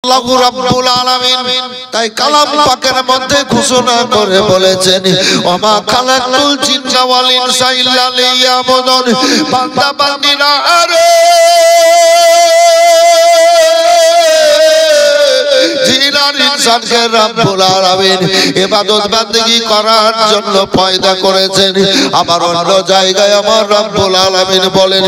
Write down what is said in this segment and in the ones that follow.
আল্লাহু রাব্বুল আলামিন তাই কালাম পাকের মধ্যে ঘোষণা করে বলেছেন ওমা খালাকতুল জিন্না ওয়াল ইনসা ইল্লা লিয়াবুদুন বান্দা বান্দিরা আরে জিনার ইনসানকে রাব্বুল আলামিন ইবাদত বান্দেগি করার জন্য পয়দা করেছেন। আবার অন্য জায়গায় আমার রাব্বুল আলামিন বলেন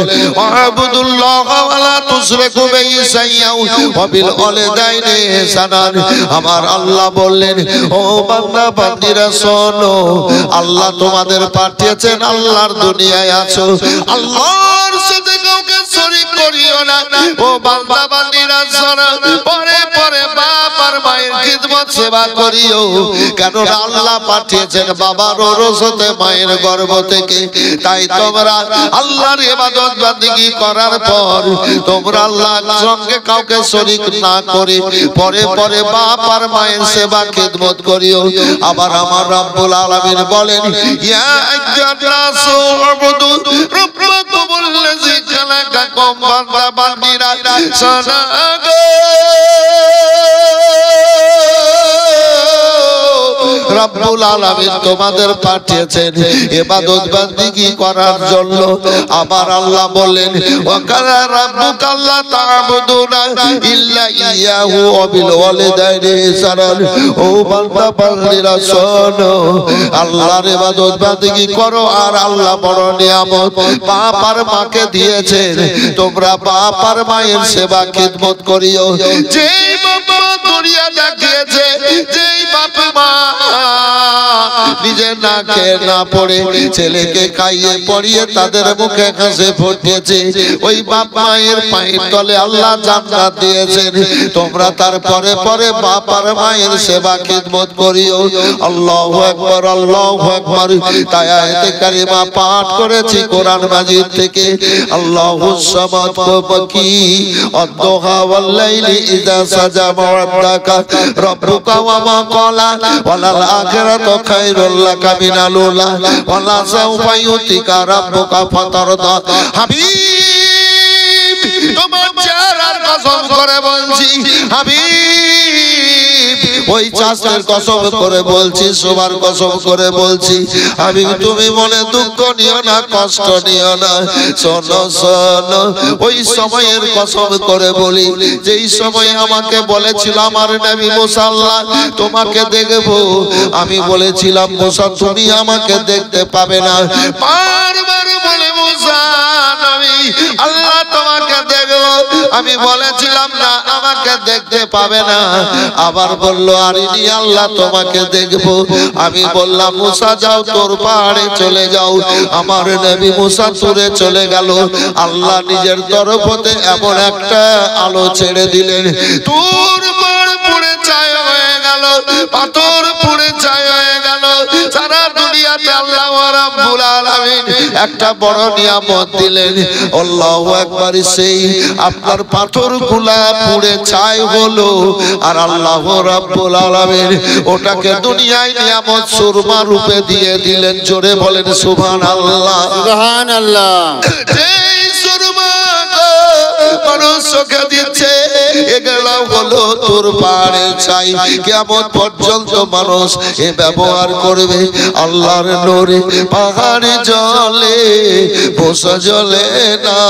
আবুদুল্লাহ ওয়া লা তুশরিকু বিহি শাইআন ওয়া বিল ওয়ালিদাইনি ইহসানান। আমার আল্লাহ বললেন ও বান্দা বান্দিরা শোনো, আল্লাহ তোমাদের পাঠিয়েছেন, আল্লাহর দুনিয়ায় আছো, আল্লাহর সাথে কাউকে শরীক করিও না। ও বান্দা বান্দিরা শোনো, পরে পরে বাপ আর মায়ের খিদমত সেবা করিও, কেন আল্লাহ পাঠিয়েছেন বাবার ওরসতে মায়ের গর্ভ থেকে। তাই তোমরা আল্লাহর ইবাদত বান্দেগি করার পর তোমরা আল্লাহর সঙ্গে কাউকে শরীক না করে পরে পরে বাপ আর মায়ের সেবা খিদমত করিও। আবার আমার রাব্বুল আলামিন বলেন ইয়া আইয়ুহান্নাসু উবুদু রাব্বাকুমুল্লাযী খালাকাকুম। বান্দা বান্দিরা শোনো গো, রাব্বুল আলামিন তোমাদের পাঠিয়েছেন ইবাদত বান্দেগি করার জন্য। আবার আল্লাহ বলেন ওয়া কালা রাব্বুকা আল্লা তা'বুদুনা ইল্লা ইয়াহু ওয়া বিল ওয়ালিদাইনি ইহসানান। ও বান্দা বান্দিরা শোনো, আল্লাহর ইবাদত বান্দেগি করো, আর আল্লাহ বড় নিয়ামত বাপ আর মাকে দিয়েছেন, তোমরা বাপ আর মায়ের সেবা খিদমত করিও। যেই বাবা দুনিয়া দেখিয়েছে, যেই বাপ মা নিজে না খেয়ে না পড়ে ছেলেকে খাইয়ে পড়িয়ে তাদের মুখে হাসি ফুটিয়েছে, ওই বাপ মায়ের পায়ের তলে আল্লাহ জান্নাত দিয়েছেন। তোমরা তারপরে পরে বাপ আর মায়ের সেবা খিদমত করিও। আল্লাহু আকবার, আল্লাহু আকবার। তাই আয়াতে কারিমা পাঠ করেছি কোরআন মাজিদ থেকে। আল্লাহুস সামাদ বাকি আদ-দুহা ওয়াল লাইলি ইযা সাজা মা'আদাকা রাব্বুকা ওয়া মা ক্বালা ওয়ালাল আখিরাতু খায়রুল লাকা মিনাল উলা ওয়ালা সাওফা ইউতিকা রাব্বুকা ফাতারদা। হাবিব তোমার চেহারার কসম করে বলছি, হাবিব ওই চাঁদের কসম করে বলছি, শোবার কসম করে বলছি, হাবিব তুমি মনে দুঃখ নিও না, কষ্ট নিও না। শোনো শোনো, ওই সময়ের কসম করে বলি যেই সময় আমাকে বলেছিল আমার নবী মুসা আল্লাহ তোমাকে দেখবো, আমি বলেছিলাম মুসা তুমি আমাকে দেখতে পাবে না। বারবার বলে মুসা নবী আল্লাহ তোমাকে দেখবো, আমি বলেছিলাম না আমাকে দেখতে পাবে না। আবার বলল আরিনি আল্লাহ তোমাকে দেখবো, আমি বললাম মুসা যাও তোর পাহাড়ে চলে যাও। আমার নবী মুসা তুরে চলে গেল। আল্লাহ নিজের তরফ হতে এমন একটা আলো ছেড়ে দিলেন, তোর পাহাড় পুড়ে ছাই হয়ে গেল, পাথর পুড়ে ছাই হয়ে গেল। সারা দুনিয়াতে আল্লাহ রাব্বুল আলামিন একটা বড় নিয়ামত দিলেন। আল্লাহু আকবার। সেই আপনার পাথরগুলা পুড়ে ছাই হলো, আর আল্লাহ রাব্বুল আলামিন ওটাকে দুনিয়ায় নিয়ামত সুরমা রূপে দিয়ে দিলেন। জোরে বলেন সুবহানাল্লাহ, সুবহানাল্লাহ। এই সুরমা মানুষ চোখে দিচ্ছে, এগুলো হলো তোর পাহাড়ে ছাই। কিয়ামত পর্যন্ত মানুষ এ ব্যবহার করবে। আল্লাহর নূরে পাহাড়ে জ্বলে, বসা জ্বলে না।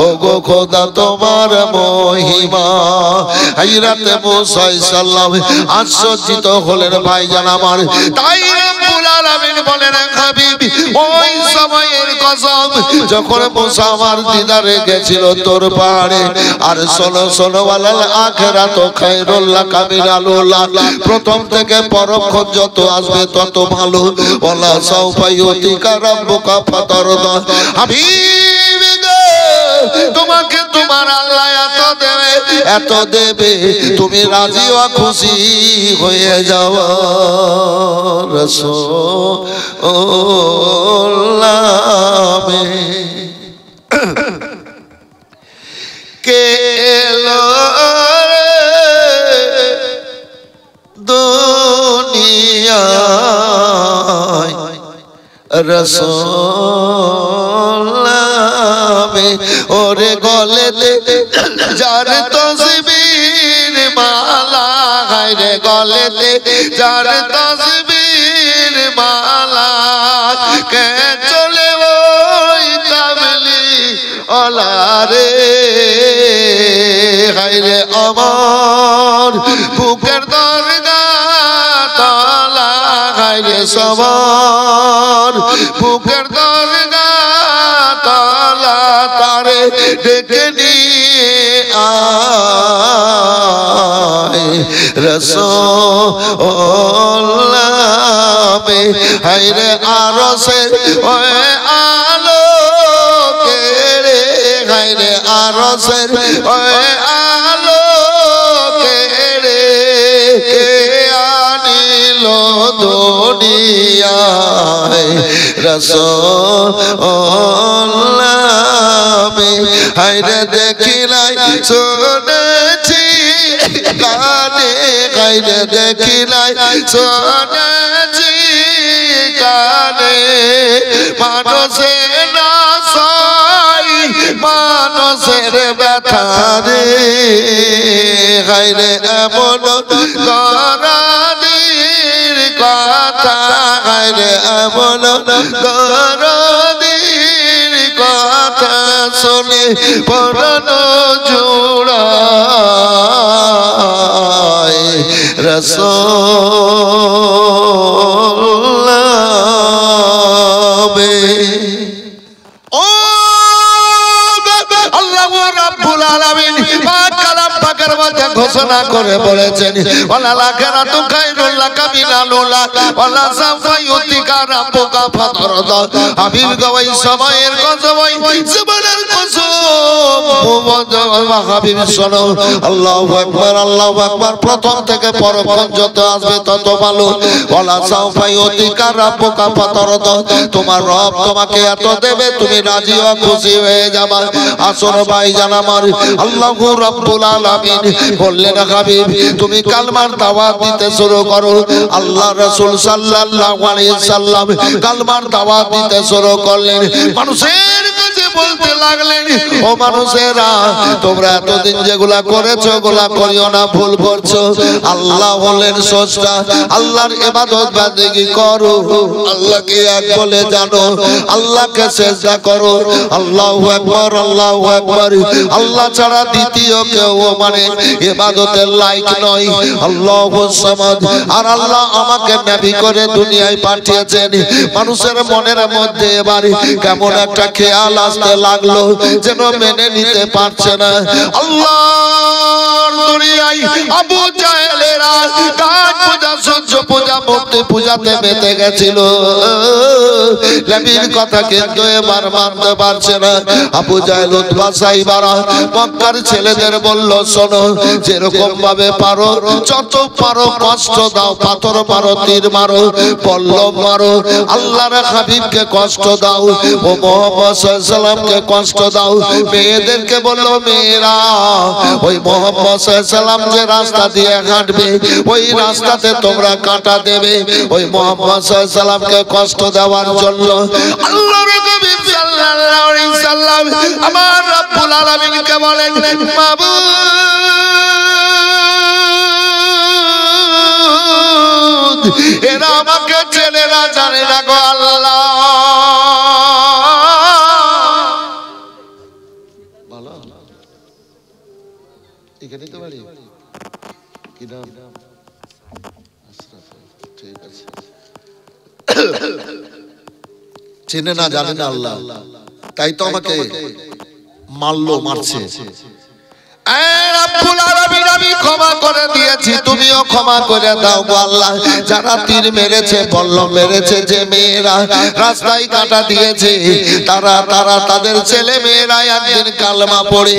ও গো খোদা তোমার মহিমা। হযরতে মুসা সাল্লাল্লাহু আশ্চর্যিত হলেন ভাইজান আমার। তাই রাব্বুল আলামিন বলেন হাবিব ওই সময়ের কসম যখন মুসা আমার দিদারে গেছিল তোর পাহাড়ে। আর শোনো শোনো ওয়ালাল আখিরাতু খায়রুল লাকা মিনাল উলা, প্রথম থেকে পরক্ষণ যত আসবে তত ভালো। ওয়ালা সাওফা ইউতিকা রাব্বুকা ফাতারদা। হাবিব তোমাকে তোমার আল্লাহ এত দেবে তুমি রাজি ও খুশি হয়ে যাও। রাসূলুল্লাহ কে এলো দুনিয়ায় রাসূলুল্লাহ में ओरे गलेते जार तस्बीर माला हाय रे गलेते जार तस्बीर माला के चले ओई तबली ओला रे हाय रे अमर बुकेर दरगा तला हाय रे सबर बुकेर दरगा तला तारे डेके निये आए रसूलुल्लाह में हाय रे आरशे ओए आलो के रे हाय रे आरशे ओए आलो के रे के आनिलो दुनियाए रसूलुल्लाह में हाय रे देखिलाई सुनेছি কানে হায় রে দেখিলাই শুনেছি কানে মানুষের না সই মানুষের ব্যথা রে হায় রে এমন গরানির কথা হায় রে এমন গরানির কথা শুনে পরাণ জোড়ায় রসূলুল্লাহ ও আল্লাহু রাব্বুল আলামিন পাক কালাম পাকের মধ্যে ঘোষণা করে বলেছেন ওয়ালা লাখারাতু খায়রুল লাকা মিনাল উলা ওয়ালা সাফা ইউতিকা রাব্বুকা ফাতারদা হাবিব গওয়াই সময়ের কসম ওই জীবনের কসম হাবিব শোনো আল্লাহু আকবার প্রথম থেকে পরক্ষণ যত আসবে তত ভালো ওয়ালা সাফা ইউতিকা রাব্বুকা ফাতারদা তোমার রব তোমাকে এত দেবে তুমি রাজি ও খুশি হয়ে যাবে আসর ভাইজান আমার আল্লাহু রাব্বুল আলামিন বললেন হাবিব তুমি কালমার দাওয়াত দিতে শুরু করো আল্লাহ রাসূল সাল্লাল্লাহু আলাইহি সাল্লাম কালমার দাওয়াত দিতে শুরু করলেন মানুষের কাছে বলতে লাগলেন ও মানুষেরা তোমরা এতদিন যেগুলা করেছো ওগুলা করিও না ভুল করছো আল্লাহ হলেন স্রষ্টা আল্লাহর ইবাদত বান্দেগী করো আল্লাহকে এক বলে জানো আল্লাহকে সিজদা করো আল্লাহু আকবার আল্লাহু আকবার আল্লাহ ছাড়া দ্বিতীয় কেউ মানে ইবাদতের লায়ক নয় আল্লাহুস সামাদ আর আল্লাহ আমাকে নবী করে দুনিয়ায় পাঠিয়েছেন মানুষের মনের মধ্যে এবার কেমন একটা খেয়াল আসতে লাগলো যেন মেনে নিতে পারছে না আল্লাহর দুনিয়ায় আবু জাহেলেরা গাছ পূজা সূর্য পূজা মূর্তি পূজাতে মেতে গেছিল নবীর কথা কিন্তু এবার মানতে পারছে না আবু জাহেল উতবা সাইবারা মক্কার ছেলেদের বলল শোনো যেরকম ভাবে পারো যত পারো কষ্ট দাও পাথর মারো তীর মারো পল্লব মারো আল্লাহর হাবিবকে কষ্ট দাও ও মুহাম্মদ সাল্লাল্লাহু আলাইহি সাল্লামকে কষ্ট দাও মেয়েদেরকে বলল মেয়েরা ওই মুহাম্মদ সাল্লাল্লাহু আলাইহি সাল্লাম যে রাস্তা দিয়ে হাঁটবে ওই রাস্তাতে তোমরা কাঁটা দেবে ওই মুহাম্মদ সাল্লাল্লাহু আলাইহি সাল্লামকে কষ্ট দেওয়ার জন্য আল্লাহর হাবিব সাল্লাল্লাহু আলাইহি সাল্লাম আমার রব্বুল আলামিনকে বলেন মাবুদ এরা আমাকে চেনে না জানে না গো আল্লাহ ভালো এখানে তো বাড়ি কি নাম আশরাফ ঠিক আছে চেনে না জানে না আল্লাহ তাই তো আমাকে মারলো মারছে রব্বুল আলামিন আমি ক্ষমা করে দিয়েছি তুমিও ক্ষমা করে দাও গো আল্লাহ যারা তীর মেরেছে বল্লম মেরেছে যে মেয়েরা রাস্তায় কাঁটা দিয়েছে তারা তাদের ছেলে মেয়েরা একদিন কালমা পড়ে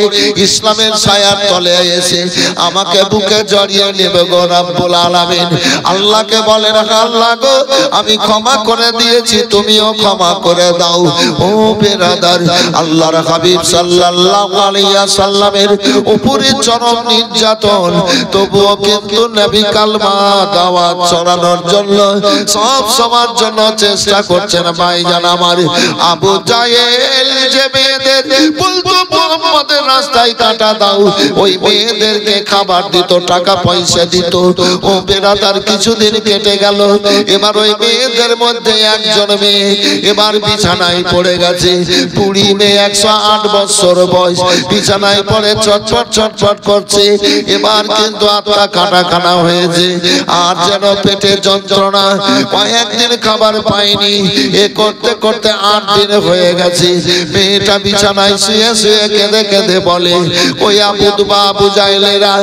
ইসলামের ছায়ার তলে এসে আমাকে বুকে জড়িয়ে নেবে গো রব্বুল আলামিন আল্লাহকে বলেন আল্লাহ গো আমি ক্ষমা করে দিয়েছি তুমিও ক্ষমা করে দাও ও বেরাদার আল্লাহর হাবিব সাল্লাল্লাহু আলাইহি সাল্লামের উপরে চরম নির্যাতন নির্যাতন, তবুও কিন্তু নবী কালমা দাওয়াত ছড়ানোর জন্য সব সবার জন্য চেষ্টা করছেন। ভাইজান আমার, আবু জাহেল যে মেয়েদের বলতো মুহাম্মাদের রাস্তায় কাঁটা দাও, ওই মেয়েদেরকে খাবার দিত, টাকা পয়সা দিত। ও বেরাদার, কিছুদিন কেটে গেল, এবার ওই মেয়েদের মধ্যে একজন মেয়ে এবার বিছানায় পড়ে গেছে। বুড়ি মেয়ে, 108 বছর বয়স, বিছানায় পড়ে ছটফট ছটফট করছে। এবার কিন্তু আত্মা কাটা কাটা হয়েছে, আর যেন পেটে যন্ত্রণা, কয়েকদিন খাবার পায়নি। এ করতে করতে 8 দিন হয়ে গেছে। মেয়েটা বিছানায় শুয়ে শুয়ে কেঁদে কেঁদে বলে, ওই আবু জাহেলেরা,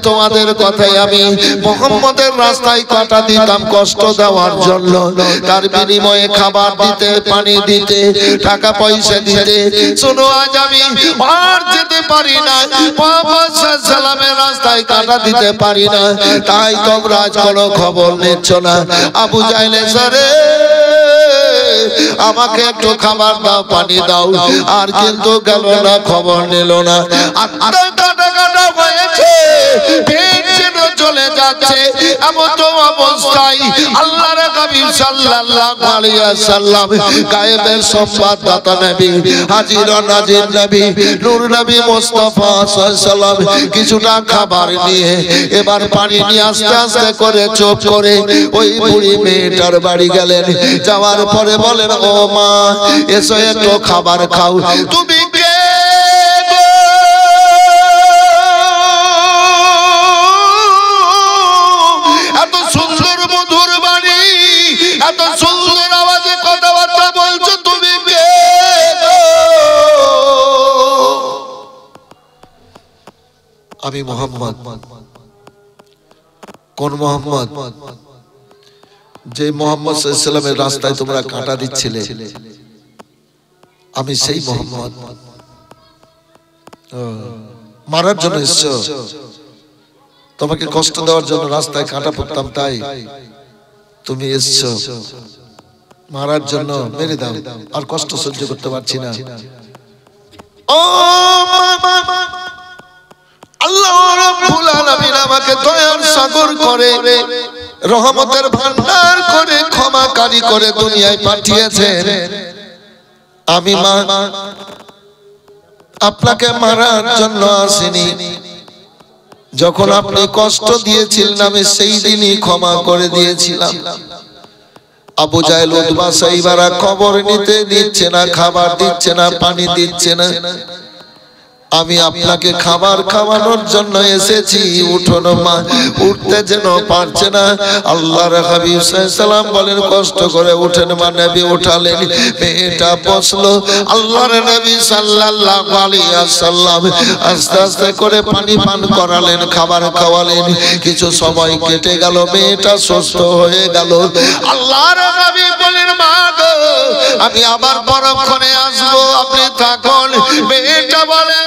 তোমাদের কথাই আমি মুহাম্মদের রাস্তায় কাঁটা দিতাম কষ্ট দেওয়ার জন্য, তার বিনিময়ে খাবার দিতে, পানি দিতে, টাকা পয়সা দিতে। শোনো, আজ আমি আর যেতে পারি না, মুহাম্মদ সাল্লাল্লাহু আলাইহি সাল্লামের রাস্তায় কাঁটা দিতে পারি না, তাই তোমরা আজ কোনো খবর নিচ্ছ না। আবু জাহেল, স্যারে আমাকে একটু খাবার দাও, পানি দাও, আর কিন্তু গেল না, খবর নিল না। আত্মা কাটা কাটা হয়েছে, পেট যেন চলে যাচ্ছে। এমন তো অবস্থায় আল্লাহর হাবিব সাল্লাল্লাহু আলাইহি ওয়াসাল্লাম, গায়েবের সংবাদদাতা নবী, হাজির ও নাজির নবী, নূর নবী মুস্তাফা সাল্লাল্লাহু আলাইহি ওয়াসাল্লাম কিছুটা খাবার নিয়ে এবার পানি নিয়ে আস্তে আস্তে করে চোখ করে ওই বুড়ি মেয়েটার বাড়ি গেলেন। যাওয়ার পরে বলেন, ও মা, এসো একটু খাবার খাও। তুমি কে? এত সুন্দর মধুর বাণী, এত সুন্দর আওয়াজে কথাবার্তা বলছো, তুমি কে? আমি মুহাম্মদ। কোন মুহাম্মদ? যে মুহাম্মদ সাল্লাল্লাহু আলাইহি ওয়াসাল্লামের রাস্তায় তোমরা কাঁটা দিচ্ছিলে, আমি সেই মুহাম্মদ। মারার জন্য এসছো? তোমাকে কষ্ট দেওয়ার জন্য রাস্তায় কাঁটা পড়তাম, তাই তুমি এসছো মারার জন্য? মেরে দাও, আর কষ্ট সহ্য করতে পারছি না। ও আল্লাহ রাব্বুল আলামিন আমাকে দয়ার সাগর করে, রহমতের ভান্ডার করে, ক্ষমাকারী করে দুনিয়ায় পাঠিয়েছেন। আমি মা আপনাকে মারার জন্য আসিনি। যখন আপনি কষ্ট দিয়েছিলেন, আমি সেই দিনই ক্ষমা করে দিয়েছিলাম। আবু জাহেল, উতবা, সাইবারা খবর নিতে দিচ্ছে না, খাবার দিচ্ছে না, পানি দিচ্ছে না। আমি আপনাকে খাবার খাওয়ানোর জন্য এসেছি, উঠোন মা। উঠতে যেন পারছে না। আল্লাহর হাবিব সাল্লাল্লাহু আলাইহি ওয়াসাল্লাম বলেন, কষ্ট করে উঠেন মা। নবী উঠালেন, মেয়েটা বসলো। আল্লাহর নবী সাল্লাল্লাহু আলাইহি ওয়াসাল্লাম আস্তে আস্তে করে পানি পান করালেন, খাবার খাওয়ালেন। কিছু সময় কেটে গেল, মেয়েটা সুস্থ হয়ে গেল। আল্লাহর হাবিব বলেন, মা গো, আমি আবার পরক্ষণে আসবো, আপনি থাকুন। মেয়েটা বলে,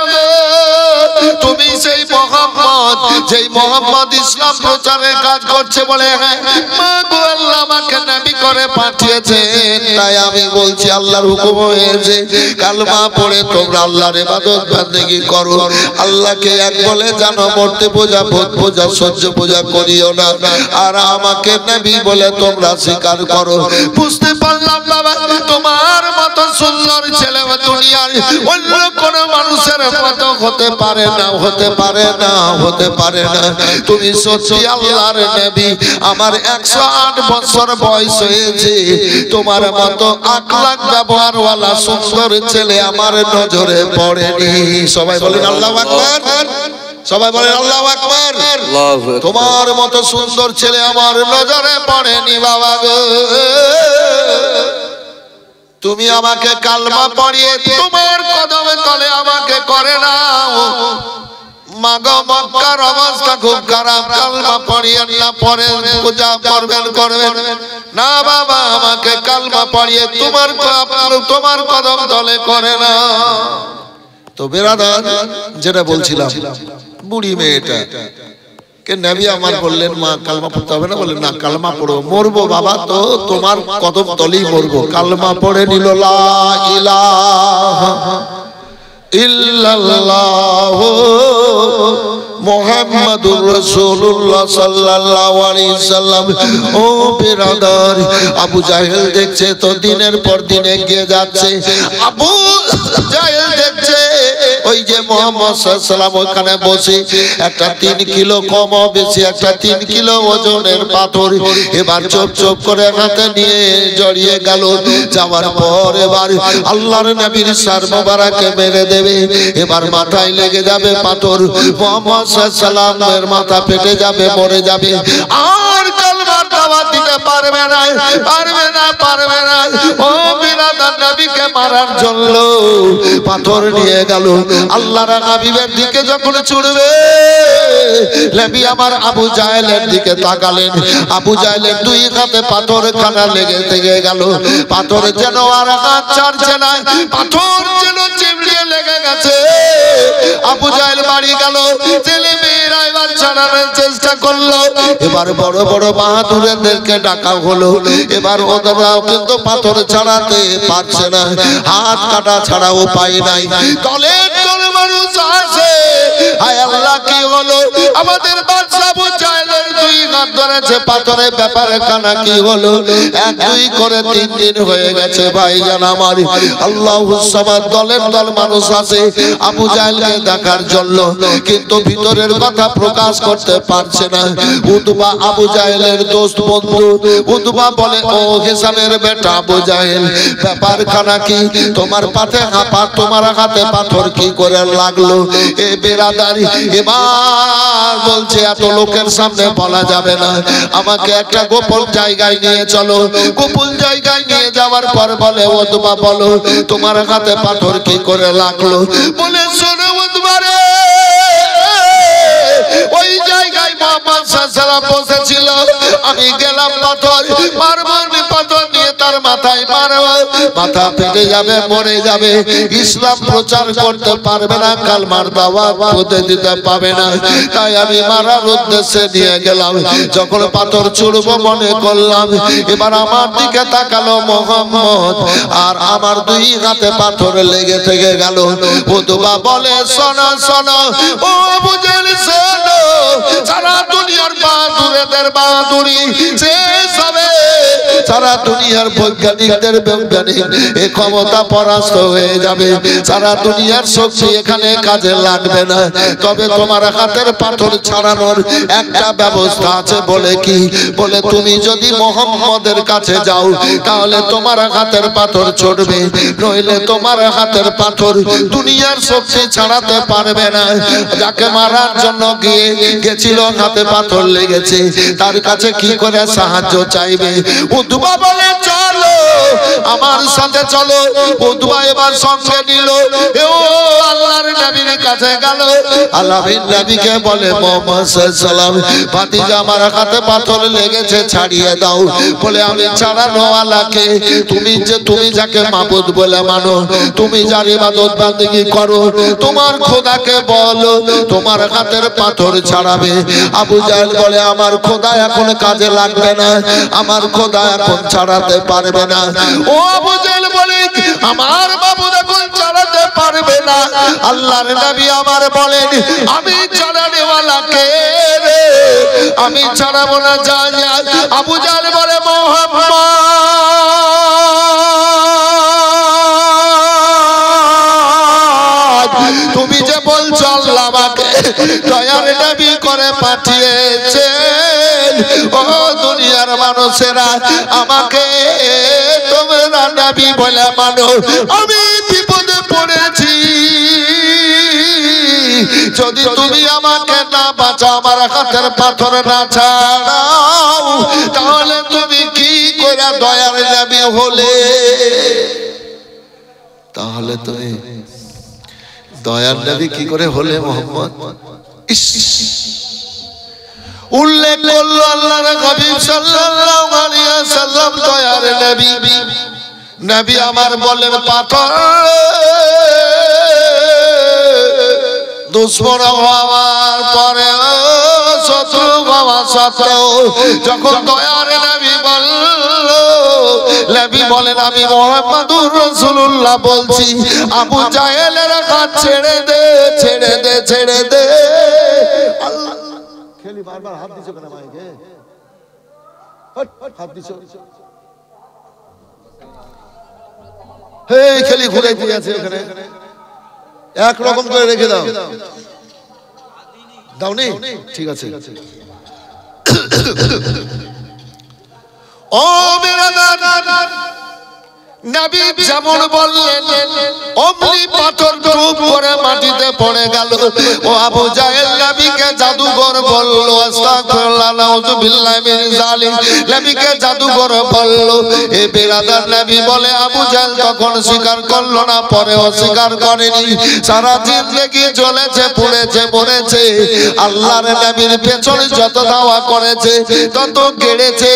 তুমি সেই মুহাম্মদ, যেই মুহাম্মদ ইসলাম প্রচারের কাজ করছে? বলে, হ্যাঁ মা গো, আল্লাহ আমাকে নবী করে পাঠিয়েছেন, তাই আমি বলছি আল্লাহর হুকুম হয়েছে, কালমা পড়ে তোমরা আল্লাহর ইবাদত বন্দেগী করো। আল্লাহকে এক বলে জানো, মূর্তি পূজা, ভূত পূজা, সহ্য পূজা করিও না। আর আমাকে নবী বলে তোমরা স্বীকার করো। বুঝতে পারলাম বাবা, তোমার মতো সুন্দর ছেলে দুনিয়ার অন্য কোন মানুষের মতো হতে পারে না, হতে পারে না, হতে পারে না। তুমি সত্যি আল্লাহর নবী। আমার 108 বছর বয়স হয়েছে, তোমার মতো আখলাক ব্যবহারওয়ালা সুন্দর ছেলে আমার নজরে পড়েনি। সবাই বলেন আল্লাহু আকবার, সবাই বলেন আল্লাহু আকবার। তোমার মতো সুন্দর ছেলে আমার নজরে পড়েনি বাবা গো। তুমি আমাকে কালমা পড়িয়ে তোমার কদমে তলে আমাকে করে নাও। মাগো, মক্কার অবস্থা খুব খারাপ, কালমা পড়িয়েন না, পরে পূজা করবেন না বাবা, আমাকে কালমা পড়িয়ে তোমার কদম তলে করে না। তো বেরাদার, যেটা বলছিলাম, বুড়ি মেয়েটা কে নবী আমার বললেন, মা কালমা পড়তে হবে না? বললেন না, কালমা পড়ো। মরবো বাবা তো তোমার কদম তলেই মরবো। কালমা পড়ে নিল, লা ইলাহা ইল্লাল্লাহ মুহাম্মাদুর রাসূলুল্লাহ সাল্লাল্লাহু আলাইহি সাল্লাম। ও বিরাদার, আবু জাহেল দেখছে তো দিনের পর দিন এগিয়ে যাচ্ছে। আবু জাহেল দেখছে ওই যে মুহাম্মদ সাল্লাল্লাহু আলাইহি সাল্লাম ওখানে বসে একটা 3 কিলো কম বেশি একটা 3 কিলো ওজনের পাথর এবার চুপ চুপ করে হাতে নিয়ে জড়িয়ে গেল। যাওয়ার পর এবার আল্লাহর নবীর সার মোবারকে মেরে দেবে। এবার মাথায় লেগে যাবে পাথর, মুহাম্মদ সাল্লাল্লাহু আলাইহি সাল্লামের মাথা ফেটে যাবে, মরে যাবে। আর কালমার দাওয়াত দিতে পারবে না, পারবে না, পারবে না। ও বিরাদার, নবীকে মারার জন্য পাথর নিয়ে গেল। আল্লাহর হাবিবের দিকে যখন ছুড়বে, নবী আমার আবু জাহেলের দিকে তাকালেন। আবু জাহেলের দুই হাতে পাথর খানা লেগে থেকে গেল। পাথর যেন আর হাত ছাড়ছে না, পাথর যেন চিমড়িয়ে লেগে গেছে। আবু জাহেল বাড়ি গেল, ছেলে মেয়েরা এবার ছাড়ানোর চেষ্টা করলো। এবার বড় বড় বাহাদুরদেরকে ডাকা হলো। এবার ওদেরও কিন্তু পাথর ছাড়াতে পারছে না, হাত কাটা ছাড়া উপায় নাই। তলে তলে মানুষ আছে, হায় আল্লাহ, কি হলো আমাদের বাদশা আবু জাহেলের দুই হাত ধরেছে পাথরের ব্যাপারে কানা কি হলো? 1-2 করে 3 দিন হয়ে গেছে ভাইজান আমার। আল্লাহু সামাদ, দলের দল মানুষ আছে আবু জাহেলকে দেখার জন্য, কিন্তু ভিতরের কথা প্রকাশ করতে পারছে না। উতবা আবু জাহেলের দোস্ত বন্ধু। উতবা বলে, ও হিসামের বেটা আবু জাহেল, ব্যাপার খানা কি? তোমার তোমার হাতে পাথর কি করে লাগলো? এ বেরাদারি এবার বলছে এত লোকের সামনে বলা যাবে না, আমাকে একটা গোপন জায়গায় নিয়ে চলো। গোপন জায়গায় নিয়ে যাওয়ার পর বলে, উতবা বলো তোমার হাতে পাথর কি করে লাগলো? বলে, শোনো উতবা রে, ওই জায়গায় মুহাম্মদ সাল্লাল্লাহু আলাইহি সাল্লাম বসেছিল, আমি গেলাম পাথর মারবো, পাথর নিয়ে তার মাথায় মারবো, মাথা ফেটে যাবে, মরে যাবে। ইসলাম প্রচার করতে পারবে না, কালমার দাওয়াত হতে দিতে পারবে না। তাই আমি মারার উদ্দেশ্যে নিয়ে গেলাম। যখন পাথর ছুড়বো মনে করলাম, এবার আমার দিকে তাকালো মুহাম্মদ, আর আমার দুই হাতে পাথর লেগে থেকে গেল। উতবা বলে, শোনো শোনো ও আবু জাহেল, শোনো, সারা দুনিয়ার বাহাদুরদের বাহাদুরি শেষ হবে, সারা দুনিয়ার বৈজ্ঞানিকদের বৈজ্ঞানিক এই ক্ষমতা পরাস্ত হয়ে যাবে, সারা দুনিয়ার শক্তি এখানে কাজে লাগবে না। তবে তোমার হাতের পাথর ছাড়ানোর একটা ব্যবস্থা আছে। বলে কি? বলে তুমি যদি মুহাম্মদের কাছে যাও তাহলে তোমার হাতের পাথর ছুটবে, নইলে তোমার হাতের পাথর দুনিয়ার শক্তি ছাড়াতে পারবে না। যাকে মারার জন্য গেছিল হাতে পাথর লেগেছে, তার কাছে কি করে সাহায্য চাইবে? উতবা বলে, চলো আমার সাথে চলো। উতবা এবার সঙ্গে নিল, ও আল্লাহর নবীর কাছে গেল। আল্লাহর নবীকে বলে, মুহাম্মদ সাল্লাল্লাহু আলাইহি সাল্লাম, ভাতিজা আমার হাতে পাথর লেগেছে, ছাড়িয়ে দাও। বলে, আমি ছাড়ানো ওয়ালাকে, তুমি যাকে মাবুদ বলে মানো, তুমি যার ইবাদত বান্দেগি করো, তোমার খোদাকে বলো তোমার হাতের পাথর ছাড়াবে। আবু জাহেল বলে, আমার খোদা এখন কাজে লাগবে না, আমার খোদা এখন ছাড়াতে পারবে না। ও আবু জাহেল বলে, আমার মাবুদ এখন ছাড়াতে পারবে না। আল্লাহর নবী আমার বলেন, আমি ছাড়ানে ওয়ালাকে রে, আমি ছাড়াবো না। যা যা। আবু জাহেল বলে, মুহাম্মদ, তুমি যে বলছো আল্লাহ আমাকে দয়ার নবী করে পাঠিয়েছেন, ও দুনিয়ার মানুষেরা আমাকে তোমরা নবী বলে মানো, আমি বিপদে পড়েছি। যদি তুমি আমাকে না বাঁচাও, আমার হাতের পাথর না ছাড়াও, তাহলে তুমি কি করে দয়ার নবী হলে? তাহলে তুমি দয়ার নবী কি করে হলে মুহাম্মদ? উল্লেখ করলো আল্লাহর হাবিব সাল্লাল্লাহু আলাইহি ওয়াসাল্লাম, দয়ার নবী। নবী আমার বলেন, পাথর দুশ্মন হওয়ার পরে, শত্রু হওয়া সত্ত্বেও, যখন দয়ার নবী বলল, নবী বলেন, আমি মুহাম্মাদুর রাসূলুল্লাহ বলছি, আবু জাহেলের হাত ছেড়ে দে, ছেড়ে দে, ছেড়ে দে। খেলি বারবার হাত দিছো কেন মাইকে? হাত দিছো হে খেলি ঘুরে দিয়ে আছে ওখানে, এক রকম করে রেখে দাও। দাও নেই, ঠিক আছে। ও বেরাদার, নবী যেমন বললেন অমনি পাথর টুপ করে মাটিতে পড়ে গেল। ও আবু জাহেল নবীকে জাদুঘর বলল, আস্তাগফিরুল্লাহ নাউযুবিল্লাহি মিন যালিক, নবীকে জাদুঘর বলল। এ বেরাদার, নবী বলে আবু জাহেল তখন স্বীকার করলো না, পরে অস্বীকার করেনি। সারা জিন্দেগি জ্বলেছে, পুড়েছে, মরেছে, আল্লাহর নবীর পেছনে যত দাওয়া করেছে তত গেড়েছে।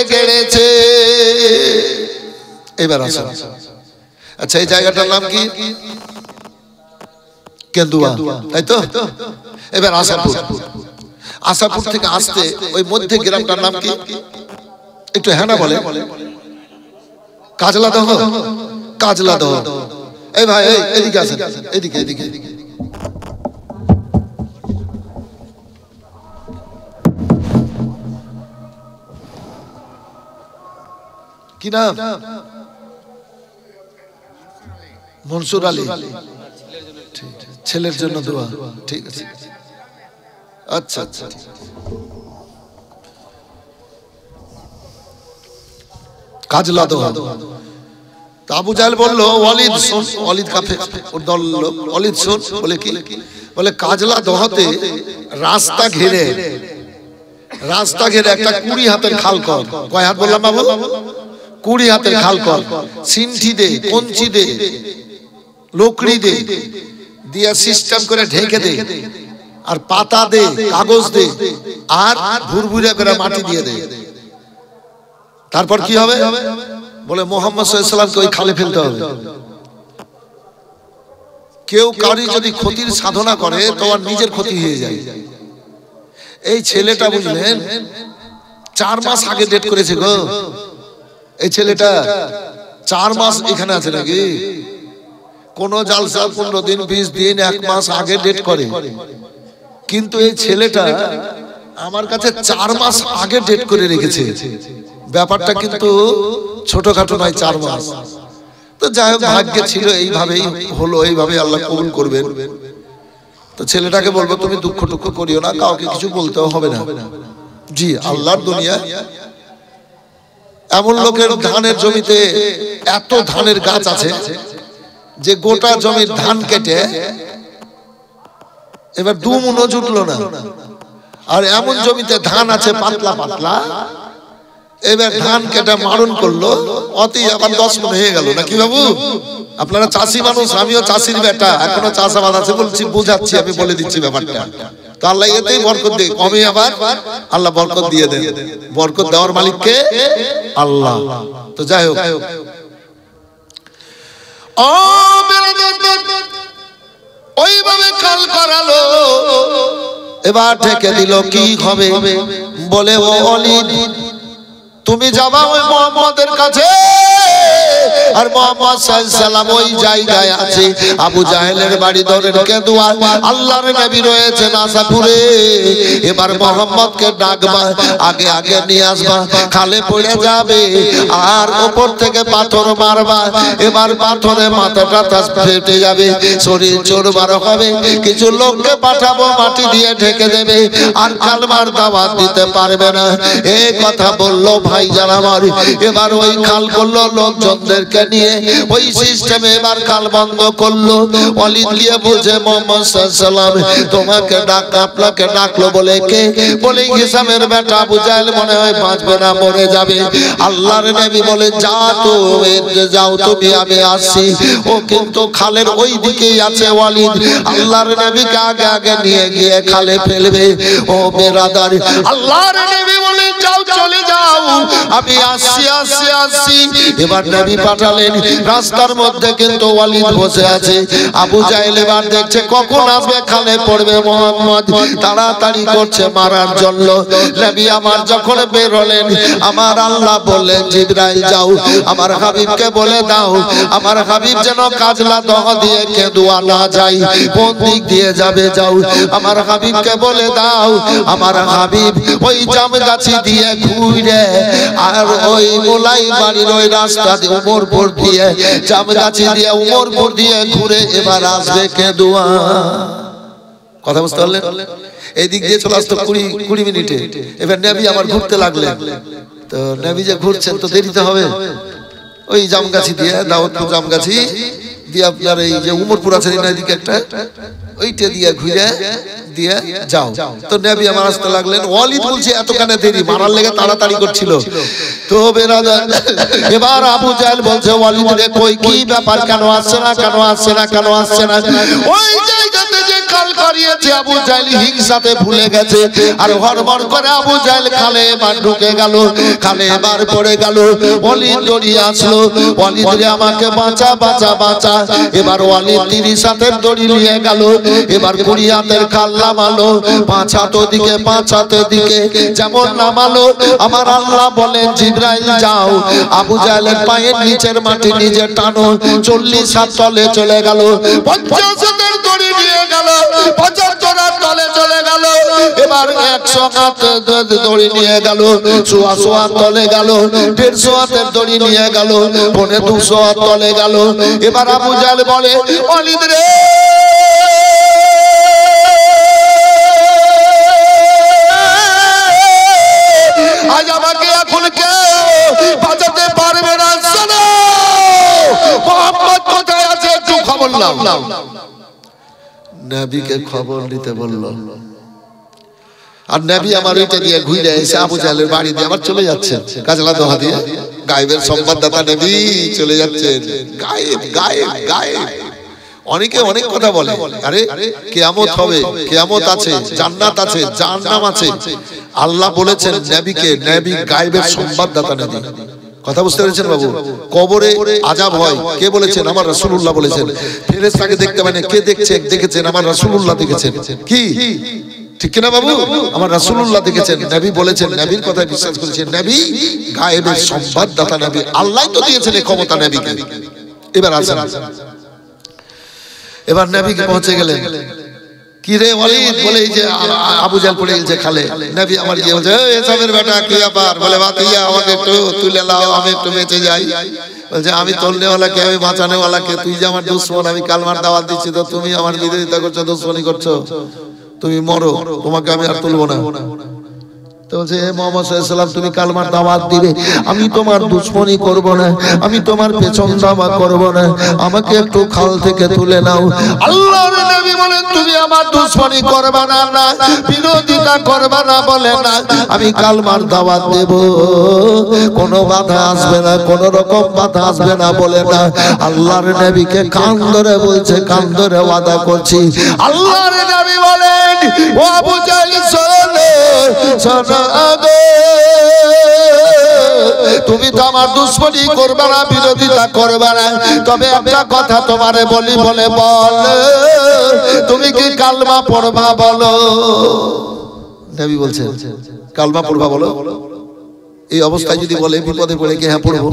এবার আসুন, আচ্ছা এই জায়গাটার নাম কি? কেন্দুয়া, তাই তো? এবার আশাপুর থেকে আসতে ওই মধ্যে গ্রামটার নাম কি? একটু হ্যাঁ না বলে। কাজলাদহ। এই ভাই এদিকে আসেন, এদিকে। কি নাম? মনসুর আলী। ছেলের জন্য দোয়া, ঠিক আছে। আচ্ছা, কাজলা দোয়া। আবু জাহেল বলল ওয়ালিদ শোন, ওয়ালিদ কাফে ওর দল লোক, ওয়ালিদ শোন। বলে কি? বলে কাজলা দোহাতে রাস্তা ঘিরে একটা 20 হাতের খাল কর। কয় হাত বললাম বাবু? 20 হাতের খাল কর। সিনঠি দে, কঞ্চি দে, লোকড়ি দে, দিয়া সিস্টেম করে ঢেকে দে, আর পাতা দে, কাগজ দে, আর ভুরভুরা করে মাটি দিয়ে দে। তারপর কি হবে? বলে মুহাম্মদ সাল্লাল্লাহু আলাইহি ওয়াসাল্লামকে ওই খালে ফেলতে হবে। কেউ কারি যদি ক্ষতির সাধনা করে তো আর নিজের ক্ষতি হয়ে যায়। এই ছেলেটা বুঝলেন 4 মাস আগে ডেট করেছে গো। এই ছেলেটা 4 মাস এখানে আছে নাকি? কোন জালসা 15 দিন, 20 দিন, 1 মাস আগে ডেট করে, কিন্তু এই ছেলেটা আমার কাছে 4 মাস আগে ডেট করে রেখেছে। ব্যাপারটা কিন্তু ছোটখাটো নয়, 4 মাস। তো যাই হোক, ভাগ্যে ছিল, এইভাবেই হলো, এইভাবে আল্লাহ কবুল করবেন। তো ছেলেটাকে বলবো তুমি দুঃখ করিও না, কাউকে কিছু বলতেও হবে না। জি, আল্লাহর দুনিয়া। এমন লোকের ধানের জমিতে এত ধানের গাছ আছে যে গোটা জমির ধান কেটে এবার 2 মণও জুটলো না। আর এমন জমিতে ধান আছে পাতলা পাতলা, এবার ধান কেটে মারণ করলো, অতি আবার 10 মণ হয়ে গেল। নাকি বাবু? আপনারা চাষি মানুষ, আমিও চাষির বেটা, এখনো চাষাবাদ আছে, বলছি বুঝাচ্ছি, আমি বলে দিচ্ছি ব্যাপারটা। তো আল্লাহ এতেই বরকত দেয়, কমে আবার আল্লাহ বরকত দিয়ে দেন। বরকত দেওয়ার মালিক কে? আল্লাহ। তো যাই হোক, ওইভাবে কাল করালো। এবার ঠেকে দিল, কি হবে? বলে ও ওয়ালিদ, তুমি যাবা ওই মুহাম্মদের কাছে, আর মুহাম্মদ সাল্লাল্লাহু আলাইহি সাল্লাম ওই জায়গায় আছে। আবু জাহেলের বাড়ি ধরে কেন্দুয়া, আল্লাহর নবী রয়েছে আশাপুরে। এবার মুহাম্মদকে ডাকবা, আগে আগে নিয়ে আসবা, খালে পড়ে যাবে, আর উপর থেকে পাথর মারবা। এবার পাথরে মাথাটা ফেটে যাবে, শরীর চোরবার হবে। কিছু লোককে পাঠাবো, মাটি দিয়ে ঢেকে দেবে, আর কালমার দাওয়াত দিতে পারবে না। এই কথা বললো ভাই জান আমার। এবার ওই খাল করলো, লোকজনদেরকে নিয়ে ওই সিস্টেমে এবার খাল বন্ধ করলো। ওয়ালিদ গিয়ে বলছে মুহাম্মদ সাল্লাল্লাহু আলাইহি ওয়াসাল্লাম তোমাকে আপনাকে ডাকলো। বলে কে? বলে হিসামের বেটা আবু জাহেল মনে হয় বাঁচবে না, মরে যাবে। আল্লাহর নবী বলে যাও তুমি, আমি আসছি। ও কিন্তু খালের ওই দিকেই আছে ওয়ালিদ। আল্লাহর নবীকে আগে আগে নিয়ে গিয়ে খালে ফেলবে। ও বেরাদার, আল্লাহর নবী বলেন যাও চলে যাও, আমি আসছি আসছি আসছি। এবার নবী পাঠালেন, রাস্তার মধ্যে কিন্তু ওয়ালিদ বসে আছে। আবু জাহেল এবার দেখছে কখন আসবে, খালে পড়বে মোহাম্মদ, তাড়াতাড়ি করছে মারার জন্য। নবী আমার যখন বের হলেন, আমার আল্লাহ বললেন জিবরাইল যাও আমার হাবিবকে বলে দাও, আমার হাবিব যেন কাজলা দহ দিয়ে কেঁদুয়া না যায়, কোন দিক দিয়ে যাবে যাও, আমার হাবিবকে বলে দাও আমার হাবিব ওই জামগাছি দিয়ে ঘুরে আর ওই মোলাই বাড়ির ওই রাস্তা দিয়ে উমরপুর দিয়ে জামগাছি দিয়ে উমরপুর দিয়ে ঘুরে এবার আসবে কেঁদুয়া। কথা বুঝতে পারলেন? এই দিক দিয়ে চলে আসতো 20 মিনিটে। এবার নবী আমার ঘুরতে লাগলেন। তো নবী যে ঘুরছেন তো দেরিতে হবে, ওই জামগাছি দিয়ে দাউদপুর জামগাছি দিয়ে আপনার এই যে উমরপুর আছে না এদিকে একটা, ওইটা দিয়ে ঘুরে দিয়ে যাও। তো নবী আমার আসতে লাগলেন। ওয়ালিদ বলছে এতখানে দেরি, মারার লেগে তাড়াতাড়ি করছিল। তো বেরাদার এবার আবু জাহেল বলছে ওয়ালিদ রে কই কি ব্যাপার, কেন আসছে না কেন আসছে না কেন আসছে না? ওই জায়গাতে যে কাল করিয়েছে আবু জাহেল হিংসাতে ভুলে গেছে, আর হড়বড় করে আবু জাহেল খালে এবার ঢুকে গেল, খালে এবার পড়ে গেল। ওয়ালিদ দড়ি আসলো, ওয়ালিদ রে আমাকে বাঁচা বাঁচা বাঁচা। এবার ওয়ালিদ 30 হাতের দড়ি নিয়ে গেল, এবার 20 হাতের খাল নামালো, 5 হাত ওদিকে 5 হাত দিকে যেমন নামালো, আমার আল্লাহ বলেন জিবরাইল যাও আবু জাহেলের পায়ের নিচের মাটি নিজে টানো। 40 হাত তলে চলে গেল, 50 হাতের দড়ি নিয়ে গেল, 75 হাত তলে চলে গেল। এবার 100 হাত দড়ি নিয়ে গেল, 100 হাত তলে গেল, 150 হাতের দড়ি নিয়ে গেল, 200 হাত তলে গেল। এবার আবু জাহেল বলে ওয়ালিদ রে আজ আমাকে এখন কেউ বাঁচাতে পারবে না, শোনো মোহাম্মদ কোথায় আছে একটু খবর নাও। নবীকে খবর নিতে বলল, আর নবী আমার ওইটা দিয়ে ঘুরে এসে আবু জাহেলের বাড়ি দিয়ে আবার চলে যাচ্ছেন কাজলা দোহা দিয়ে। গায়েবের সংবাদদাতা নবী চলে যাচ্ছেন, গায়েব গায়েব গায়েব। অনেকে অনেক কথা বলে, আরে কিয়ামত হবে, কিয়ামত আছে, জান্নাত আছে, জাহান্নাম আছে। আল্লাহ বলেছেন নবীকে, নবী গায়েবের সংবাদদাতা নবী। কথা বুঝতে পেরেছেন বাবু? কবরে আযাব হয়, কে বলেছেন? আমার রাসূলুল্লাহ বলেছেন। ফেরেশতাকে দেখতে পায় না, কে দেখেছেন? আমার রাসূলুল্লাহ দেখেছেন। কি ঠিক কিনা বাবু? আমার রাসূলুল্লাহ দেখেছেন, নবী বলেছেন, নবীর কথায় বিশ্বাস করেছেন। নবী গায়েবের সংবাদদাতা নবী, আল্লাহ তো দিয়েছেন এই ক্ষমতা নবীকে। এবার আসেন, এবার নবীকে পৌঁছে গেলেন। কি রে ওয়ালিদ? বলে এই যে আবু জাহেল পড়ে গেছে খালে। নবী আমার গিয়ে বলছে এসবের বেটা কি ব্যাপার? বলে ভাতিজা আমাকে একটু তুলে লাও, আমি একটু বেঁচে যাই। বলছে আমি তোলনেওয়ালাকে, আমি বাঁচানেওয়ালাকে, তুই যে আমার দুশমন, আমি কালমার দাওয়াত দিচ্ছি তো তুমি আমার বিরোধিতা করছো, দুশমনি করছো, তুমি মরো, তোমাকে আমি আর তুলবো না। তো বলছে মুহাম্মদ সাল্লাল্লাহু আলাইহি ওয়াসাল্লাম তুমি কালমার দাওয়াত দিবে, আমি তোমার দুশমনি করব না, আমি তোমার পেছন ধাওয়া করব না, আমাকে একটু খাল থেকে তুলে নাও। আল্লাহর নবী বলেন তুমি আমার দুশমনি করবে না, না বিরোধিতা করবে না বলে না, আমি কালমার দাওয়াত দেব, কোনো বাধা আসবে না, কোনো রকম বাধা আসবে না বলে না। আল্লাহর নবীকে কান ধরে বলছে, কান ধরে ওয়াদা করছি। আল্লাহর নবী বলেন ও আবু জাহেল শোনো, তুমি তো আমার দুশমনি করবে না, বিরোধিতা করবে না, তবে একটা কথা তোমারে বলি, বলে বল তুমি কি কালমা পড়বা বলো। নবী বলছেন কালমা পড়বা বলো। এই অবস্থায় যদি বলে বিপদে পড়ে কি হ্যাঁ পড়বো,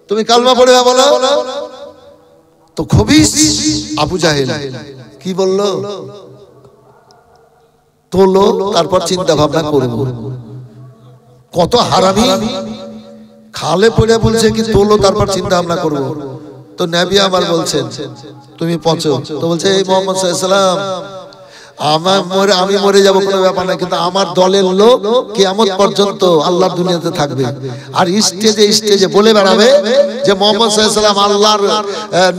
তুমি কালমা পড়বা বলো, তো খবিস আবু জাহেল কি বললো? তোলো, তারপর চিন্তা ভাবনা করবো। কত হারামি, খালে পড়ে বলছে কি তোলো তারপর চিন্তা ভাবনা করবো। তো নবী আমার বলছেন তুমি পচো। তো বলছে এই মুহাম্মদ সাল্লাল্লাহু আলাইহি ওয়াসাল্লাম আমি মরে যাবো কোনো ব্যাপার না, কিন্তু আমার দলের লোক কিয়ামত পর্যন্ত আল্লাহর দুনিয়াতে থাকবে, আর স্টেজে স্টেজে বলে বেড়াবে যে মুহাম্মদ সাল্লাল্লাহু আলাইহি ওয়াসাল্লাম আল্লাহর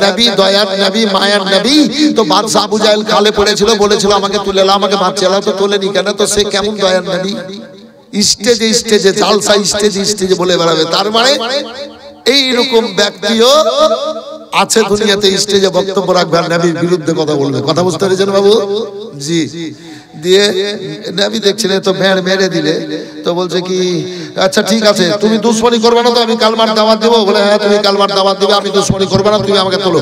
নবী, দয়ার নবী, মায়ার নবী। তো বাদশা আবু জাহেল খালে পড়েছিল, বলেছিল আমাকে তুলে নাও, আমাকে বাঁচিয়ে নাও, তো তোলেনি কেন? তো সে কেমন দয়ার নবী? স্টেজে স্টেজে জালসা, স্টেজে স্টেজে বলে বেড়াবে। তার মানে এইরকম ব্যক্তিও আছে দুনিয়াতে, স্টেজে বক্তব্য রাখবে আর নবীর বিরুদ্ধে কথা বলবে। কথা বুঝতে পেরেছেন বাবু? জি। দিয়ে নবী দেখছিলেন তো ভেড় মেরে দিলে, তো বলছে কি আচ্ছা ঠিক আছে তুমি দুশমনি করবে না তো আমি কালমার দাওয়াত দেবো। বলে হ্যাঁ তুমি কালমার দাওয়াত দিবে, আমি দুশমনি করবে না, তুমি আমাকে তোলো।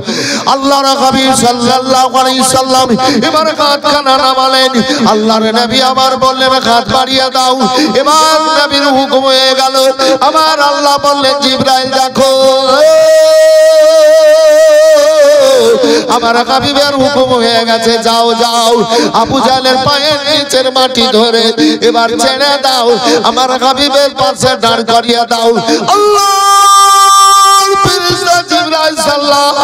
আল্লাহর হাবিব সাল্লাল্লাহু আলাইহি সাল্লাম এবার হাতখানা নামালেন। আল্লাহর নবী আবার বললেন হাত বাড়িয়ে দাও। এবার নবীর হুকুম হয়ে গেল। আমার আল্লাহ বললেন জিবরাইল দেখো আমার হাবিবের হুকুম হয়ে গেছে, যাও যাও আবু জাহলের পায়ের নিচের মাটি ধরে এবার ছেড়ে দাও, আমার হাবিবের পাশে দাঁড় করিয়ে দাও। আল্লাহর ফেরেশতা জিবরাইল সাল্লাম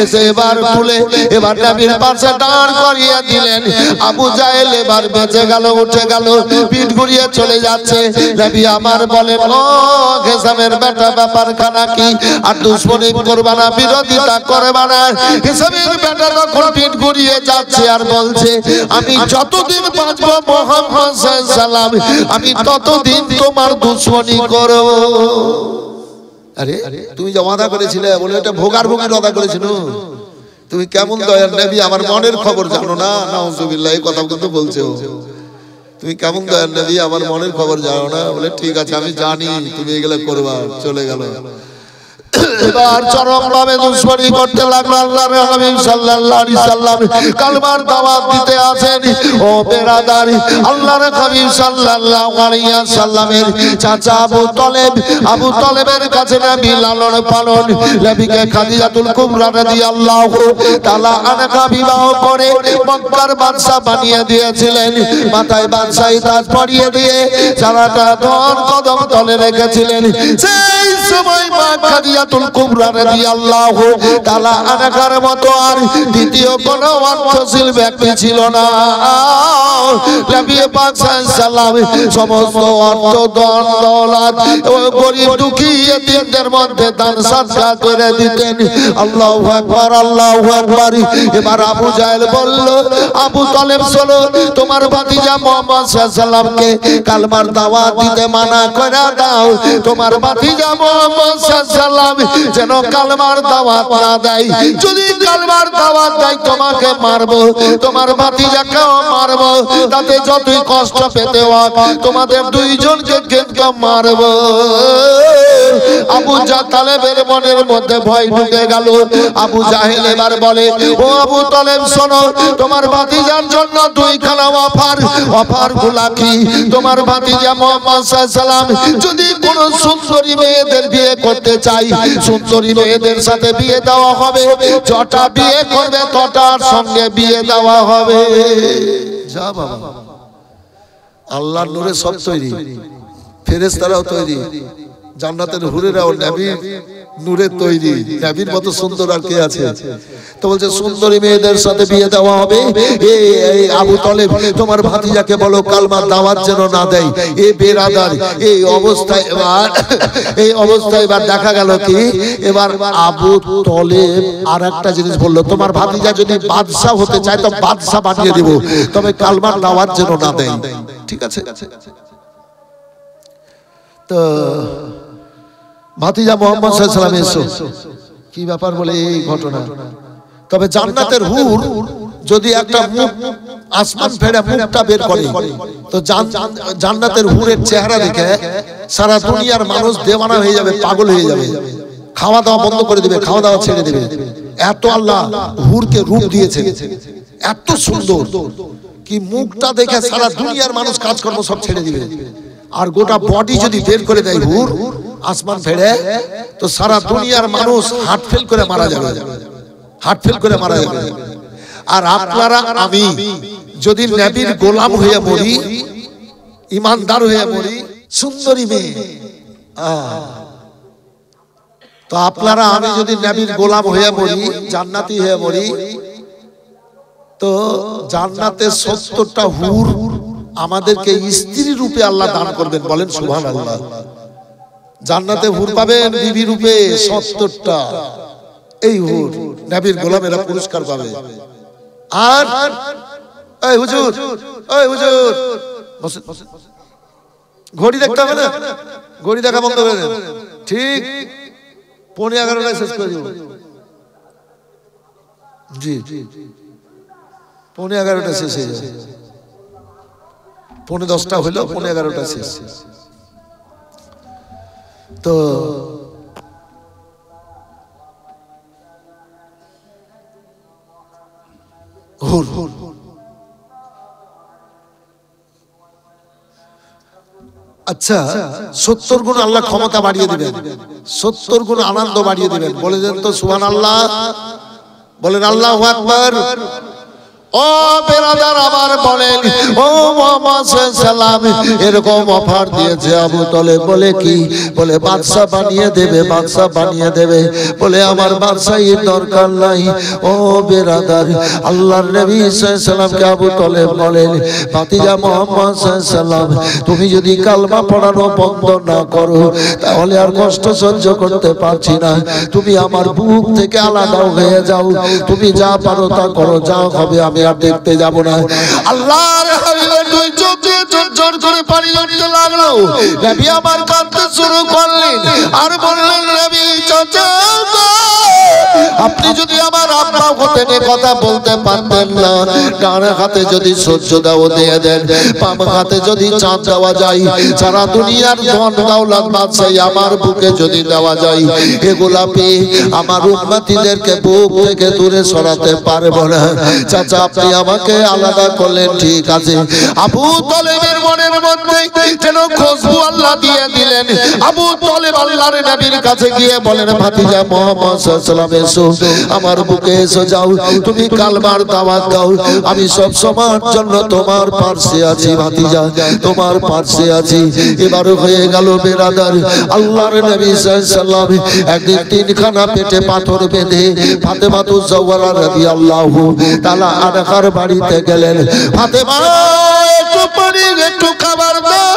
এসে এবার তুলে এবার নবীর পাশে দাঁড় করিয়ে দিলেন। আবু জাহেল এবার বেঁচে গেল, উঠে গেল, পিঠ ঘুরিয়ে চলে যাচ্ছে। নবী আমার বলেন ও হেসামের বেটা ব্যাপারখানা কি, আর দুশমনি করবা না, বিরোধিতা করবা না। হেসামের বেটা তখন পিঠ ঘুরিয়ে যাচ্ছে আর বলছে আমি যতদিন বাঁচবো মুহাম্মদ সাল্লাল্লাহু আলাইহি সাল্লাম আমি ততদিন তোমার দুশমনি করব। আরে তুমি যে ওয়াদা করেছিলে, বলে এটা ভোগার ভোগের ওয়াদা করেছিল, তুমি কেমন দয়ার নবী আমার মনের খবর জানো না। নাউজুবিল্লাহ এই কথা কিন্তু বলছে ও, তুমি কেমন দয়ার নবী আমার মনের খবর জানো না। বলে ঠিক আছে আমি জানি তুমি এগুলো করবা। চলে গেল। এবার চরম ভাবে দুশমনি করতে লাগলো। আল্লাহর হাবিব সাল্লাল্লাহু আলাইহি সাল্লাম কালমার দাওয়াত দিতে আসেন। ও বেরাদার, আল্লাহর হাবিব সাল্লাল্লাহু আলাইহি সাল্লামের চাচা আবু তলেবের কাছে নবী লালন পালন নবীকে খাদিজাতুল কুবরা রাদিয়াল্লাহু তাআলা আনহা বিবাহ করে মক্কার বাদশা বানিয়ে দিয়েছিলেন। মাথায় বাদশাহী তাজ পরিয়ে দিয়ে সারাটা ধন কদম তলে রেখেছিলেন। সেই সময় মা খাদিজাতুল কুবরা রাদিয়াল্লাহু তাআলা আনহার মতো আর দ্বিতীয় কোনো অর্থশীল ব্যক্তি ছিল না। নবী পাক সাল্লাল্লাহু আলাইহি ওয়াসাল্লাম সমস্ত অর্থ ধন দৌলত ও গরিব দুঃখী এতিমদের মধ্যে দান সদকা করে দিতেন। আল্লাহু আকবার, আল্লাহু আকবার। এবার আবু জাহেল বলল আবু তালেব চলো তোমার ভাতিজা মুহাম্মদ সাল্লাল্লাহু আলাইহি ওয়াসাল্লামকে কালমার দাওয়াত দিতে মানা করে দাও। তোমার ভাতিজা মুহাম্মদ সাল্লাল্লাহু আলাইহি ওয়াসাল্লাম যেন কালমার দাওয়াত না দেয়। যদি কালমার দাওয়াত দেয় তোমাকে মারবো, তোমার ভাতিজাকেও মারবো, তাতে যতই কষ্ট পেতে হোক তোমাদের দুইজনকে কিন্তু মারবো। আবু তালেবের মনের মধ্যে ভয় ঢুকে গেল। আবু জাহেল এবার বলে ও আবু তালেব শোনো, তোমার ভাতিজার জন্য দুইখানা অফার গুলা কি? তোমার ভাতিজা মুহাম্মদ সাল্লাল্লাহু আলাইহি ওয়াসাল্লাম যদি কোন সুন্দরী মেয়েদের বিয়ে করতে চাই, সুন্দরী মেয়েদের সাথে বিয়ে দেওয়া হবে, যটা বিয়ে করবে তটার সঙ্গে বিয়ে দেওয়া হবে। যা বাবা, আল্লাহর নূরে সব তৈরি, ফেরেশতারাও তৈরি, জান্নাতের হুরেরাও নবীর নূরে তৈরি। নবীর মতো সুন্দর আর কে আছে? তো বলছে সুন্দরী মেয়েদের সাথে বিয়ে দেওয়া হবে। এই আবু তালেব তোমার ভাতিজাকে বলো কালমার দাওয়াত যেন না দেয়। এই বেরাদার এই অবস্থায় এবার দেখা গেল কি, এবার আবু তালেব আর একটা জিনিস বললো, তোমার ভাতিজা যদি বাদশা হতে চায় তো বাদশা বানিয়ে দিব, তবে কালমার দাওয়াত যেন না দেয়। ঠিক আছে। তো ভাতিজা মুহাম্মদ সাল্লাল্লাহু আলাইহি ওয়াসাল্লাম এসো, কি ব্যাপার বলে এই ঘটনা। তবে জান্নাতের হুর যদি একটা মুখ আসমান ফেড়ে মুখটা বের করে, তো জান্নাতের হুরের চেহারা দেখে সারা দুনিয়ার মানুষ দেওয়ানা হয়ে যাবে, পাগল হয়ে যাবে, খাওয়া দাওয়া বন্ধ করে দিবে, খাওয়া দাওয়া ছেড়ে দিবে। এত আল্লাহ হুরকে রূপ দিয়েছে, এত সুন্দর কি মুখটা দেখে সারা দুনিয়ার মানুষ কাজকর্ম সব ছেড়ে দিবে। আর গোটা বডি যদি বের করে দেয় হুর আসমান ফেড়ে, তো সারা দুনিয়ার মানুষ হার্ট ফেল করে মারা যাবে, হার্ট ফেল করে মারা যাবে। আর আপনারা আমি যদি নবীর গোলাম হয়ে মরি, ইমানদার হয়ে মরি, সুন্দরী মেয়ে, তো আপনারা আমি যদি নবীর গোলাম হয়ে মরি, জান্নাতি হয়ে মরি, তো জান্নাতে 70টা হুর আমাদেরকে স্ত্রী রূপে আল্লাহ দান করবেন। বলেন সুবহানাল্লাহ। জান্নাতে হুর পাবেন বিবি রূপে 70টা। এই হুর নবীর গোলামেরা পুরস্কার পাবে। আর এই হুজুর, এই হুজুর ঘড়ি দেখতে হবে না, ঘড়ি দেখা বন্ধ করে দেন। ঠিক 11:15 শেষ করে দিব। জি 11:15 শেষ হয়ে যাবে, 10:15 হইলো 11:15 শেষ। তো আচ্ছা, 70 গুণ আল্লাহ ক্ষমতা বাড়িয়ে দিবেন, 70 গুণ আনন্দ বাড়িয়ে দিবেন। বলে দেন তো সুবহানাল্লাহ, বলেন আল্লাহু আকবার। ও বেরাদার আমার বলেন, ও মুহাম্মদ সাল্লাল্লাহু আলাইহি ওয়াসাল্লাম এরকম অফার দিয়েছে আবু তালেব। বলে কি? বলে বাদশা বানিয়ে দেবে, বাদশা বানিয়ে দেবে। বলে আমার বাদশাহীর দরকার নাই। ও বেরাদার, আল্লাহর নবী সাল্লাল্লাহু আলাইহি ওয়াসাল্লামকে আবু তালেব বলেন, ভাতিজা মুহাম্মদ সাল্লাল্লাহু আলাইহি ওয়াসাল্লাম তুমি যদি কালমা পড়ানো বন্ধ না করো তাহলে আর কষ্ট সহ্য করতে পারছি না। তুমি আমার বুক থেকে আলাদা হয়ে যাও, তুমি যা পারো তা করো, যা হবে আমি আর দেখতে যাব না। আল্লাহর হাবিবের দুই চোখে ঝরঝর করে পানি ঝরতে লাগলো। নবী আমার কাঁদতে শুরু করলেন আর বললেন, নবী চাচা আপনি যদি আমার আব্বা হতেন এ কথা বলতে পারতেন না। ডান হাতে যদি সূর্য দেওয়া দিয়ে দেন, বাম হাতে যদি চাঁদ দেওয়া যায়, সারা দুনিয়ার ধন দৌলত বাদশাহী আমার বুকে যদি দেওয়া যায়, এগুলা পেয়ে আমার উম্মতিদেরকে বুক থেকে দূরে সরাতে পারবো না। চাচা আপনি আমাকে আলাদা করলেন, ঠিক আছে। আবু তালেবের মনের মধ্যে যেন খুশবু আল্লাহ দিয়ে দিলেন। আবু তালেব আল্লাহর নবীর কাছে গিয়ে বলেন, ভাতিজা মুহাম্মদ সাল্লাল্লাহু আলাইহি ওয়াসাল্লাম এসো, আমার বুকে এসো, যাও তুমি কালমার দাওয়াত দাও। আমি সব সময়ের জন্য তোমার পাশে আছি ভাতিজা, তোমার পাশে আছি। এবারও হয়ে গেল বেরাদার, আল্লাহর নবী সাল্লাল্লাহু আলাইহি ওয়াসাল্লাম একদিন তিনখানা পেটে পাথর বেঁধে ফাতেমাতুজ জাওহরা রাদিয়াল্লাহু তাআলা আনহার বাড়িতে গেলেন। ফাতেমা একটু পানি একটু খাবার দাও।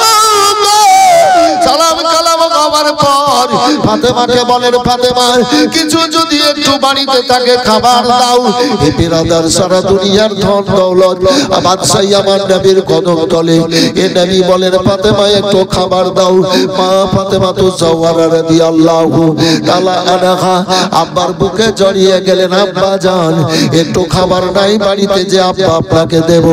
সালাম কালাম খাবার পর ফাতেমাকে বলেন, ফাতেমা কিছু যদি একটু বাড়িতে থাকে খাবার দাও। হে বিরাদার, সারা দুনিয়ার ধন দৌলত বাদশাহী আমার নবীর কদম তলে। এ নবী বলেন, ফাতেমা একটু খাবার দাও। মা ফাতেমাতুজ জাওহরা রাদিয়াল্লাহু তাআলা আনহা আব্বার বুকে জড়িয়ে গেলেন, আব্বা জান একটু খাবার নাই বাড়িতে যে আব্বা আপনাকে দেব।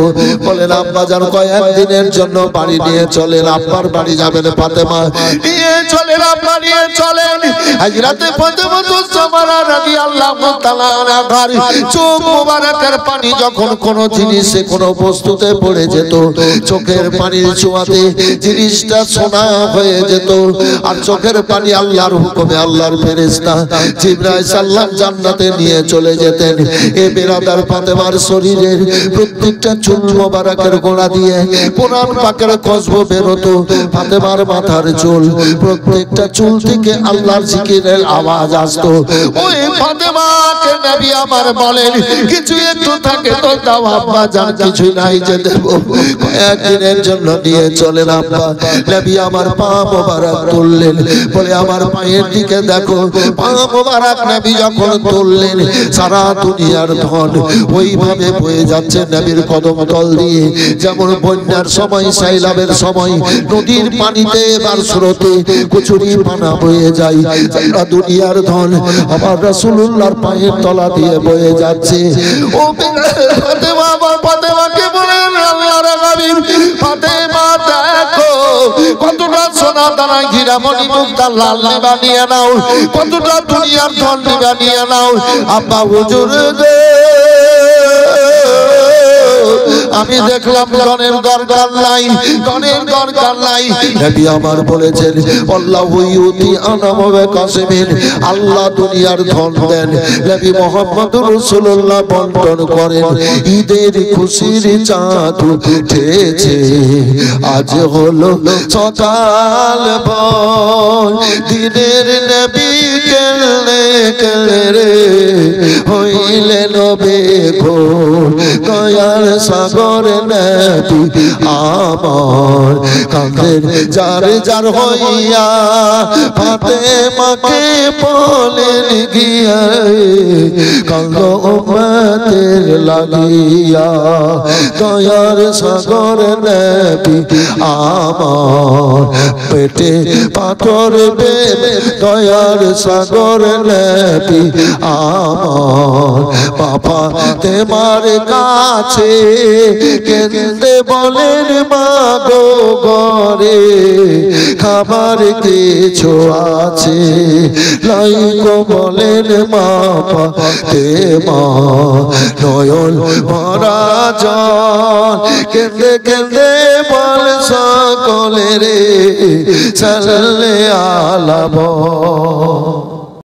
বলেন, আব্বা জান কয়েকদিনের জন্য বাড়ি নিয়ে চলেন। আব্বার বাড়ি যাবেন ফাতেমা, নিয়ে চলেন আব্বা নিয়ে চলেন। হযরতে ফাতেমাতুজ জাওহরা রাদিয়াল্লাহু তাআলা আনহার চোখ মোবারকের পানি যখন কোন জিনিসে কোন বস্তুতে পড়ে যেত, চোখের পানির ছোঁয়াতে জিনিসটা সোনা হয়ে যেত। আর চোখের পানি আল্লাহর হুকুমে আল্লাহর ফেরেশতা জিবরাইল সাল্লাম জান্নাতে নিয়ে চলে যেতেন। এ বেরাদার, ফাতেমার শরীরের প্রত্যেকটা চুল মোবারকের গোড়া দিয়ে কোরআন পাকের খুশবু বের হতো। ফাতেমার মাথার চুল, প্রত্যেকটা চুল থেকে আল্লাহর জিকিরের আওয়াজ আসতো। ওই ফাতেমাকে নবী আমার বলেন, কিছু একটু থাকে তো দাও আব্বা জান, কিছু নাই যে দেব। কয়েকদিনের জন্য নিয়ে চলেন আব্বা। নবী আমার পা মোবারক তুললেন, বলে আমার পায়ের দিকে দেখো। পা মোবারক নবী যখন তুললেন, সারা দুনিয়ার ধন ওইভাবে বয়ে যাচ্ছে নবীর কদম তল দিয়ে। যেমন বন্যার সময়, সাইলাবের সময় নদীর পানিতে এবার স্রোতে কচুরি পানা বয়ে যায়, সারা দুনিয়ার ধন আমার রাসূলুল্লাহর পায়ের তলা দিয়ে বয়ে যাচ্ছে। ও ফাতেমা, ফাতেমাকে বলেন, আল্লাহর হাবিব ফাতেমা দেখো কতটা সোনা দানা হীরা মণি মুক্তা লাল নিবা নিয়ে নাও, কতটা দুনিয়ার ধন নিবা নিয়ে নাও। আব্বা হুজুর দে আমি দেখলাম ধনের দরকার নাই, ধনের দরকার নাই। নবী আমার বলেছেন, আল্লাহু ইউতি আনামা ওয়া কাসিমিন, আল্লাহ দুনিয়ার ধন দেন, নবী মুহাম্মদুর রাসূলুল্লাহ বন্টন করেন। ঈদের খুশির চাঁদ উঠেছে, আজ হলো সকাল ভোর, দিনের নবী কেলে কেলে রে হইলেন বেঘোর, দয়ার সাগর সাগরে নবী আমার কাঁদের যার যার হইয়া ফাতেমাকে বলেন গিয়া কাঁদো উম্মতের লাগিয়া দয়ার সাগরে নবী আমার পেটে পাথর বেবে দয়ার সাগরে নবী আমার বাবা তোমার কাছে কেঁদে বলেন মা গো ঘরে খাবার কিছু আছে লাইকো বলেন মা ফাতেমা নয়ন ভরা জল কেঁদে কেঁদে বল সকলে রে সাল্লে আলা